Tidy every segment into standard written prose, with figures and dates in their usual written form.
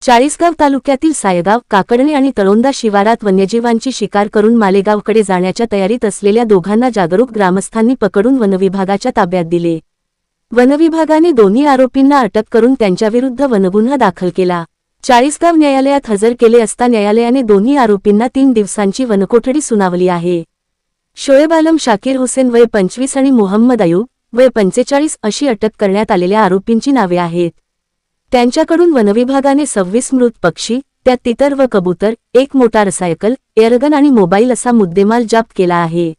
चाळीसगाव तालुक्यातील सायगाव, काकडणे आणि तळोंदा शिवारात वन्यजीवांची शिकार करून मालेगावकडे जाण्याच्या तयारीत असलेल्या दोघांना जागरूक ग्रामस्थांनी पकडून वनविभागाच्या ताब्यात दिले। वनविभागाने दोन्ही आरोपींना अटक करून त्यांच्याविरुद्ध वनगुन्हा दाखल केला। चाळीसगाव न्यायालयात हजर केले असता न्यायालयाने दोन्ही आरोपींना 3 दिवसांची वनकोठडी सुनावली आहे। शोएब आलम शाकीर हुसेन वय 25 आणि मोहम्मद अयूब वय 45 अशी अटक करण्यात आलेल्या आरोपींची नावे आहेत। त्यांच्याकडून वनविभागाने 26 मृत पक्षी, त्यात तितर व कबूतर, 1 मोटारसायकल, एअरगन आणि मोबाईल असा मुद्देमाल जप्त केला आहे।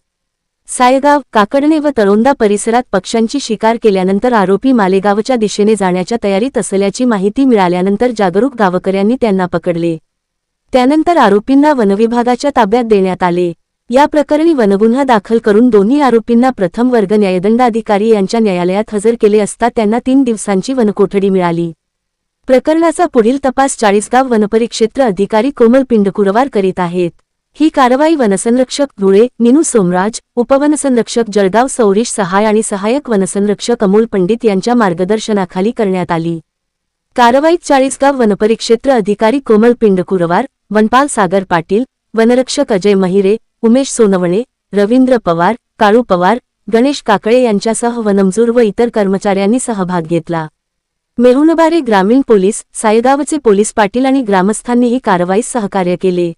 सायगाव, काकडणे व तळोंदा परिसरात पक्ष्यांची शिकार केल्यानंतर आरोपी मालेगावच्या दिशेने जाण्याच्या तयारीत असल्याची माहिती मिळाल्यानंतर जागरूक गावकऱ्यांनी त्यांना पकडले। त्यानंतर आरोपींना वनविभागाच्या ताब्यात देण्यात आले। या प्रकरणी वनगुन्हा दाखल करून दोन्ही आरोपींना प्रथम वर्ग न्यायदंडाधिकारी यांच्या न्यायालयात हजर केले असता त्यांना 3 दिवसांची वनकोठडी मिळाली। प्रकरणाचा पुढील तपास चाळीसगाव वनपरिक्षेत्र अधिकारी कोमल पिंडकुरवार करीत आहेत। ही कारवाई वनसंरक्षक धुळे नीनू सोमराज, उपवनसंरक्षक जळगाव सौरीश सहाय आणि सहाय्यक वनसंरक्षक अमोल पंडित यांच्या मार्गदर्शनाखाली करण्यात आली। कारवाईत चाळीसगाव वनपरिक्षेत्र अधिकारी कोमल पिंडकुरवार, वनपाल सागर पाटील, वनरक्षक अजय महिरे, उमेश सोनवणे, रवींद्र पवार, काळू पवार, गणेश काकळे यांच्यासह वनमजूर व इतर कर्मचाऱ्यांनी सहभाग घेतला। मेहुणबारे ग्रामीण पोलीस, सायगावचे पोलीस पाटील आणि ग्रामस्थांनी ही कारवाईस सहकार्य केले।